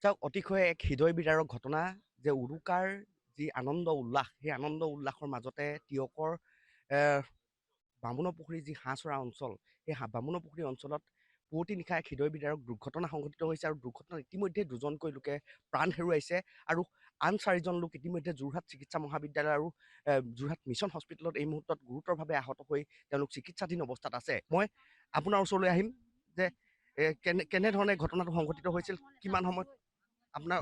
চাওক অতিশয় এক হৃদয় বিদাৰক ঘটনা যে উৰুকাৰ যি আনন্দ উল্লাস সেই আনন্দ উল্লাসৰ মাজতে তিয়কৰ বামুণপুখুৰী যি হাঁহচৰা অঞ্চল সেই বামুণপুখুৰী অঞ্চলত পুৱতি নিশা এক হৃদয় বিদাৰক দুৰ্ঘটনা সংঘটিত হৈছে আৰু দুৰ্ঘটনাত ইতিমধ্যে দুজনকৈ লোকে প্ৰাণ হেৰুৱাইছে আৰু আন 4জন লোক ইতিমধ্যে যোৰহাট চিকিৎসা মহাবিদ্যালয় আৰু যোৰহাট মিছন হস্পিটেলত এই মুহূৰ্তত গুৰুতৰভাৱে আহত হৈ তেওঁলোক চিকিৎসাধীন অৱস্থাত আছে। মই আপোনাৰ ওচৰলৈ আহিম যে কেনেধৰণে ঘটনাটো সংঘটিত হৈছিল, কিমান সময়ত আপোনাৰ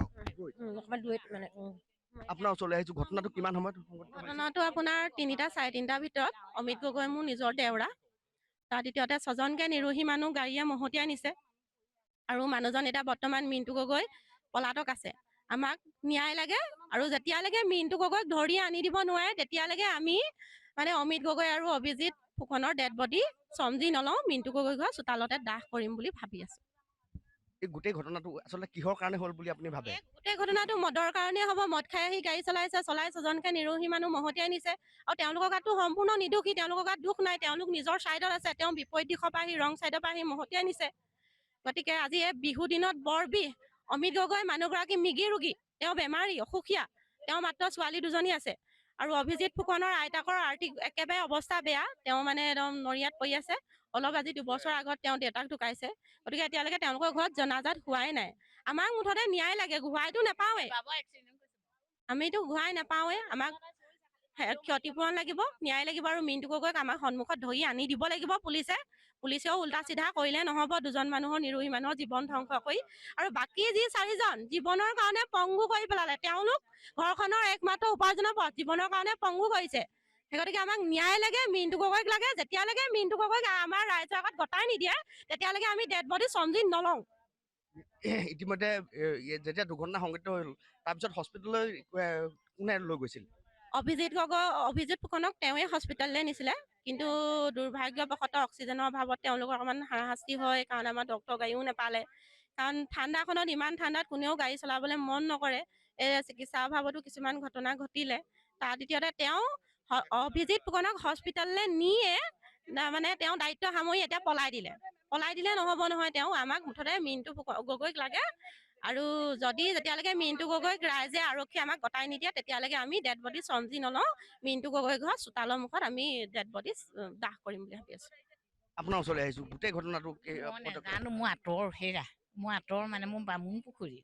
আপোনাৰ ওচৰলৈ আহিছো, ঘটনাটো কিমান সময়ত ঘটনাটো আপোনাৰ 3টা 3:30টাৰ ভিতৰত অমিত গগৈ মোৰ নিজৰ দেউৰা। তাৰ দ্বিতীয়তে 6জনকে নিৰোহী মানুহ গাড়ীয়ে মহতিয়াই নিছে আৰু মানুহজন এতিয়া বৰ্তমান মিণ্টু গগৈ পলাতক আছে। আমাক ন্যায় লাগে আৰু যেতিয়ালৈকে মিণ্টু গগৈক ধৰি আনি দিব নোৱাৰে তেতিয়ালৈকে আমি মানে অমিত গগৈ আৰু অভিজিত ফুকনৰ ডেড বডি চমজি নলওঁ, মিণ্টু গগৈ ঘৰ চোতালতে দাহ কৰিম বুলি ভাবি আছো। এই গোটেই ঘটনাটো আচলতে কিহৰ কাৰণে হ'ল বুলি আপুনি ভাবে? গোটেই ঘটনাটো মদৰ কাৰণে হ'ব। মদ খাই আহি গাড়ী চলাই 6জনকে নিৰোহী মানুহ মহতিয়াই নিছে আৰু তেওঁলোকৰ গাতো সম্পূৰ্ণ নিদোষী, তেওঁলোকৰ গাত দুখ নাই, তেওঁলোক নিজৰ ছাইডত আছে। তেওঁ বিপৰীত দিশৰ পৰা আহি ৰং ছাইডৰ পৰা আহি মহতিয়াই নিছে। গতিকে আজি এই বিহু দিনত বৰ বিষ। অমিত গগৈ মানুহগৰাকী মৃগী ৰোগী, তেওঁ বেমাৰী অসুখীয়া, তেওঁ মাত্ৰ ছোৱালী 2জনী আছে আৰু অভিজিত ফুকনৰ আইতাকৰ আৰ্থিক একেবাৰে অৱস্থা বেয়া, তেওঁ মানে একদম নৰিয়াত পৰি আছে। অলপ আজি 2 বছৰ আগত তেওঁ দেউতাক ঢুকাইছে। গতিকে এতিয়ালৈকে তেওঁলোকৰ ঘৰত জনাজাত হোৱাই নাই। আমাক মুঠতে ন্যায় লাগে, ঘূৰাইতো নাপাওঁৱে, আমিতো ঘূৰাই নাপাওঁৱে। আমাক ক্ষতিপূৰণ লাগিব, ন্যায় লাগিব আৰু মিণ্টু গগৈক আমাৰ সন্মুখত ধৰি আনি দিব লাগিব পুলিচেও উল্টা চিধা কৰিলে নহ'ব। 2জন মানুহৰ নিৰোহী মানুহৰ জীৱন ধ্বংস কৰি আৰু বাকী যি 4জন জীৱনৰ কাৰণে পংগু কৰি পেলালে। তেওঁলোক ঘৰখনৰ একমাত্ৰ উপাৰ্জনৰ পথ জীৱনৰ কাৰণে পংগু কৰিছে। সেই গতিকে আমাক ন্যায় লাগে, মিণ্টু গগৈক লাগে। যেতিয়ালৈকে মিণ্টু গগৈক আমাৰ ৰাইজৰ আগত গতাই নিদিয়ে তেতিয়ালৈকে আমি ডেড বডি চমজি নলওঁ। ইতিমধ্যে যেতিয়া দুৰ্ঘটনা সংঘটিত হ'ল তাৰপিছত হস্পিটেললৈ কোনে লৈ গৈছিল? অভিজিত ফুকনক তেওঁৱে হস্পিটেললৈ নিছিলে, কিন্তু দুৰ্ভাগ্যবশতঃ অক্সিজেনৰ অভাৱত তেওঁলোকৰ অকণমান হাৰাশাস্তি হয়, কাৰণ আমাৰ ডক্টৰ গাড়ীও নাপালে। কাৰণ ঠাণ্ডাখনত ইমান ঠাণ্ডাত কোনেও গাড়ী চলাবলৈ মন নকৰে। এই চিকিৎসাৰ অভাৱতো কিছুমান ঘটনা ঘটিলে। তাৰ দ্বিতীয়তে তেওঁ অভিজিত ফুকনক হস্পিটেললৈ নিয়ে মানে তেওঁ দায়িত্ব সামৰি এতিয়া পলাই দিলে নহ'ব নহয়। তেওঁ আমাক মুঠতে মিণ্টু গগৈক লাগে আৰু যেতিয়ালৈকে মিণ্টু গগৈক ৰাইজে আৰক্ষী আমাক গতাই নিদিয়ে তেতিয়ালৈকে আমি ডেড বডি চমজি নলওঁ। মিণ্টু গগৈ ঘৰ চোতালৰ মুখত আমি ডেড বডি দাহ কৰিম বুলি ভাবি আছো। আপোনাৰ ওচৰলৈ আহিছো, গোটেই ঘটনাটো জানো মোৰ আঁতৰ মানে মোৰ বামুণপুখুৰী।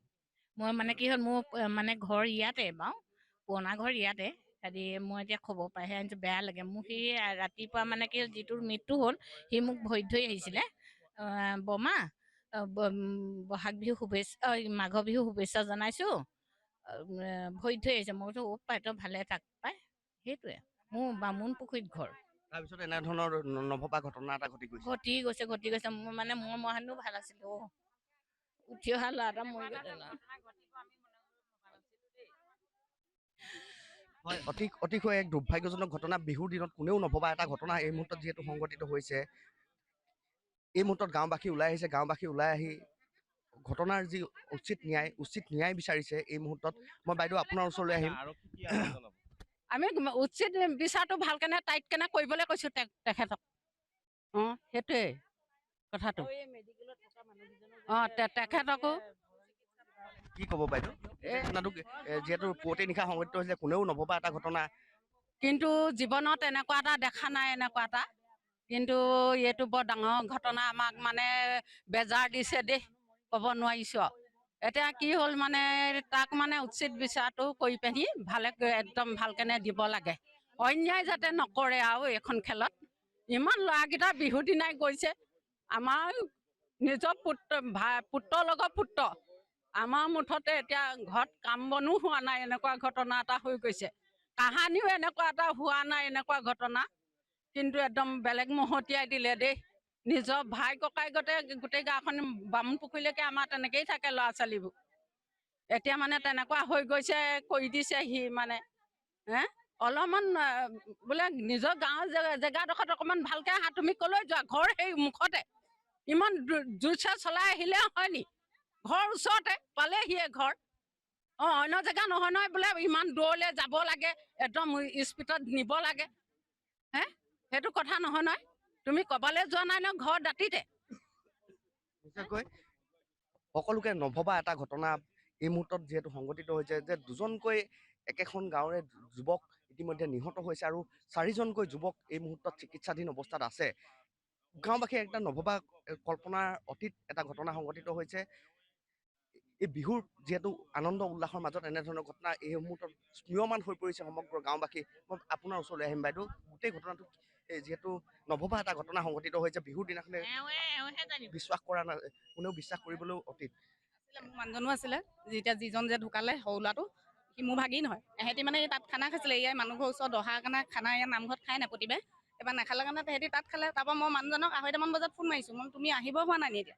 মই মানে কি হ'ল, মোৰ মানে ঘৰ ইয়াতে বাৰু, পুৰণা ঘৰ ইয়াতে। মই এতিয়া খবৰ পাইহে আনিছোঁ, বেয়া লাগে মোৰ। সি ৰাতিপুৱা মানে কি যিটোৰ মৃত্যু হ'ল সি মোক ভৰিত ধৰি আহিছিলে, বমা বহাগ বিহু শুভেচ্ছা, মাঘৰ বিহু শুভেচ্ছা জনাইছোঁ, ভৰিত ধৰি আহিছে। মই কৈছো পাই তই ভালে থাক পাই। সেইটোৱে মোৰ বামুণপুখুৰীত ঘৰ। তাৰপিছত এনেধৰণৰ নভবা ঘটনা এটা ঘটি গৈছে। মোৰ মানে মই হেনো ভাল আছিলো, উঠি অহা ল'ৰা এটা মৰি গ'ল। হয়, অতিশয় এক দুৰ্ভাগ্যজনক ঘটনা। বিহুৰ দিনত কোনেও নভবা এটা ঘটনা এই মুহূৰ্তত যিহেতু সংঘটিত হৈছে। এই মুহূৰ্তত গাঁওবাসী ওলাই আহিছে, গাঁওবাসী ওলাই আহি ঘটনাৰ যি উচিত ন্যায় বিচাৰিছে। এই মুহূৰ্তত মই বাইদেউ আপোনাৰ ওচৰলৈ আহিম। আমি উচিত বিচাৰটো ভালকেনে টাইট কেনে কৰিবলৈ কৈছো তেখেতক। সেইটোৱে কথাটো। তেখেতকো কি ক'ব বাইদেউ? যিহেতু পুৱতি নিশা সংঘটিত হৈছে, কোনেও নভবা এটা ঘটনা। কিন্তু জীৱনত এনেকুৱা এটা দেখা নাই, এনেকুৱা এটা। কিন্তু এইটো বৰ ডাঙৰ ঘটনা, আমাক মানে বেজাৰ দিছে দেই, ক'ব নোৱাৰিছো আৰু। এতিয়া কি হ'ল মানে তাক মানে উচিত বিচাৰটো কৰি পিনি একদম ভালকেনে দিব লাগে। অন্যায় যাতে নকৰে আৰু এইখন খেলত। ইমান ল'ৰাকেইটা বিহু দিনাই গৈছে, আমাৰ নিজৰ পুত্ৰৰ লগত পুত্ৰ। আমাৰ মুঠতে এতিয়া ঘৰত কাম বনো হোৱা নাই, এনেকুৱা ঘটনা এটা হৈ গৈছে। কাহানিও এনেকুৱা এটা হোৱা নাই এনেকুৱা ঘটনা। কিন্তু একদম বেলেগ মহতিয়াই দিলে দেই। নিজৰ ভাই ককাইকতে গোটেই গাঁওখন বামুণপুখুৰীলৈকে আমাৰ তেনেকেই থাকে ল'ৰা ছোৱালীবোৰ। এতিয়া মানে তেনেকুৱা হৈ গৈছে, কৰি দিছে সি মানে। অলপমান বোলে নিজৰ গাঁৱৰ জেগাডোখৰত অকণমান ভালকে আহা, তুমি কলৈ যোৱা? ঘৰ সেই মুখতে, ইমান জোৰচে চলাই আহিলে হয় নি? ঘৰ ওচৰতে পালেহিয়ে ঘৰ। অন্য জেগা নহয় নহয় বোলে, ইমান দূৰলৈ যাব লাগে, একদম স্পীডত নিব লাগে। সেইটো কথা নহয় নহয়। তুমি ক'বালৈ যোৱা নাই ন, ঘৰ দাঁতিতে। সকলোকে নভবা এটা ঘটনা এই মুহূৰ্তত যিহেতু সংঘটিত হৈছে যে দুজনকৈ একেখন গাঁৱৰে যুৱক ইতিমধ্যে নিহত হৈছে আৰু 4জনকৈ যুৱক এই মুহূৰ্তত চিকিৎসাধীন অৱস্থাত আছে। গাঁওবাসীয়ে একটা নভবা কল্পনাৰ অতীত এটা ঘটনা সংঘটিত হৈছে। এই বিহুৰ যিহেতু আনন্দ উল্লাসৰ মাজত এনেধৰণৰ ঘটনা এই মুহূৰ্তত স্মীয়মান হৈ পৰিছে সমগ্ৰ গাঁওবাসী। মই আপোনাৰ ওচৰলৈ আহিম বাইদেউ, গোটেই ঘটনাটো যিহেতু নভবা এটা ঘটনা সংঘটিত হৈছে বিহুৰ দিনাখনে বিশ্বাস কৰা নাই, কোনেও বিশ্বাস কৰিবলৈও অতীত। মোৰ মানুহজনো আছিলে যিজন যে ঢুকালে সৰু ল'ৰাটো, সি মোৰ ভাগিন হয়। এহেঁতি মানে তাত খানা খাইছিলে, ইয়াৰ মানুহ ঘৰৰ ওচৰত অহাৰ কাৰণে খানা ইয়াৰ নামঘৰত খাই নাই প্ৰতিবাৰে। এবাৰ নাখালে কাৰণে তেহেঁতি তাত খালে। তাৰপৰা মই মানুহজনক 2:30মান বজাত ফোন মাৰিছোঁ, মই তুমি আহিব হোৱা নাই নি এতিয়া?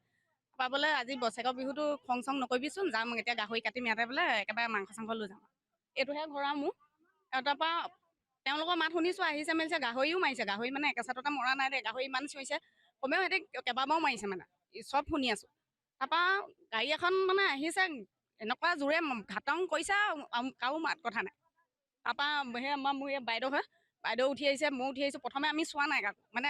তাৰপৰা বোলে আজি বছেৰেকৰ বিহুটো খং চং নকৰিবিচোন, যাম এতিয়া গাহৰি কাটিম ইয়াতে বোলে, একেবাৰে মাংস চাংস লৈ যাম। এইটোহে ঘৰ আৰু মোৰ। আৰু তাৰপৰা তেওঁলোকৰ মাত শুনিছোঁ, আহিছে মেলিছে, গাহৰিও মাৰিছে। গাহৰি মানে একেচাটতে মৰা নাই দেই, গাহৰি ইমান চিঞৰিছে, কমেও সিহঁতি কেইবাবাৰো মাৰিছে মানে, চব শুনি আছোঁ। তাৰপৰা গাড়ী এখন মানে আহিছে, এনেকুৱা জোৰে ঘাটং কৰিছে আৰু কাৰো মাত কথা নাই। তাৰপৰা সেই মোৰ বাইদেউ হয়, বাইদেউ উঠি আহিছে, মই উঠি আহিছোঁ। প্ৰথমে আমি চোৱা নাই কাকো, মানে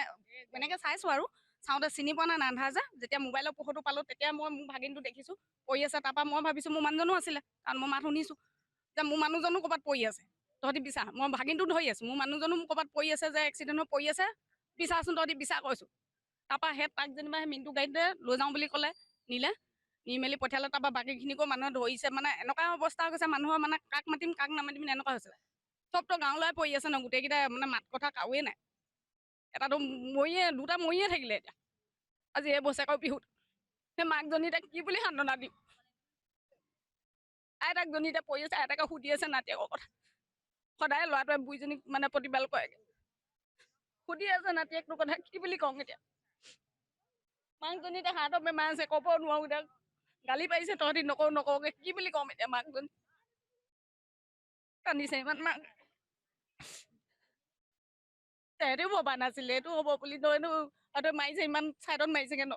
এনেকৈ চাইছোঁ আৰু চাওঁতে চিনি পোৱা নাই, আন্ধাৰ যে। যেতিয়া মোবাইলৰ পোহৰটো পালোঁ, তেতিয়া মই মোৰ ভাগিনটো দেখিছোঁ পৰি আছে। তাৰপৰা মই ভাবিছোঁ মোৰ মানুহজনো আছিলে, কাৰণ মই মাত শুনিছোঁ যে মোৰ মানুহজনো ক'ৰবাত পৰি আছে। তহঁতি বিচাৰ, মই ভাগিনটো ধৰি আছোঁ, মোৰ মানুহজনো ক'ৰবাত পৰি আছে যে, এক্সিডেণ্ট হৈ পৰি আছে, বিচাৰচোন তহঁতি বিচাৰ কৈছোঁ। তাৰপৰা সেই তাক যেনিবা সেই মিণ্টু গাড়ীতে লৈ যাওঁ বুলি ক'লে, নিলে, নি মেলি পঠিয়ালে। তাৰপৰা বাকীখিনিকো মানুহে ধৰিছে, মানে এনেকুৱা অৱস্থা হৈছে মানুহৰ মানে কাক মাতিম কাক নামাতিম এনেকুৱা হৈছে। চবতো গাঁৱলৈ পৰি আছে ন, গোটেইকেইটা মানে মাত কথা কাৰোৱে নাই। এটাতো দুটা মৰিয়ে থাকিলে এতিয়া আজি এই বছেৰেকৰ বিহুত। সেই মাকজনী এতিয়া কি বুলি সান্তনা দিম? আইতাকজনী এতিয়া পৰি আছে, আইতাকে সুধি আছে নাতিয়েকৰ কথা। সদায় ল'ৰাটোৱে বুঢ়ীজনীক মানে প্ৰতিপাল কৰেগৈ, সুধি আছে নাতিয়েকটোৰ কথা, কি বুলি কওঁ এতিয়া? মাকজনী এতিয়া হাৰ্টৰ বেমাৰ আছে, ক'ব নোৱাৰো এতিয়া। গালি পাৰিছে, তহঁতি নকওঁগে, কি বুলি ক'ম এতিয়া? মাকজনী কান্দিছে ইমান, মাক তেহেঁতিও ভবা নাছিলে এইটো হ'ব বুলি। তইনো মাৰিছে, ইমান ছাইডত মাৰিছেগে ন।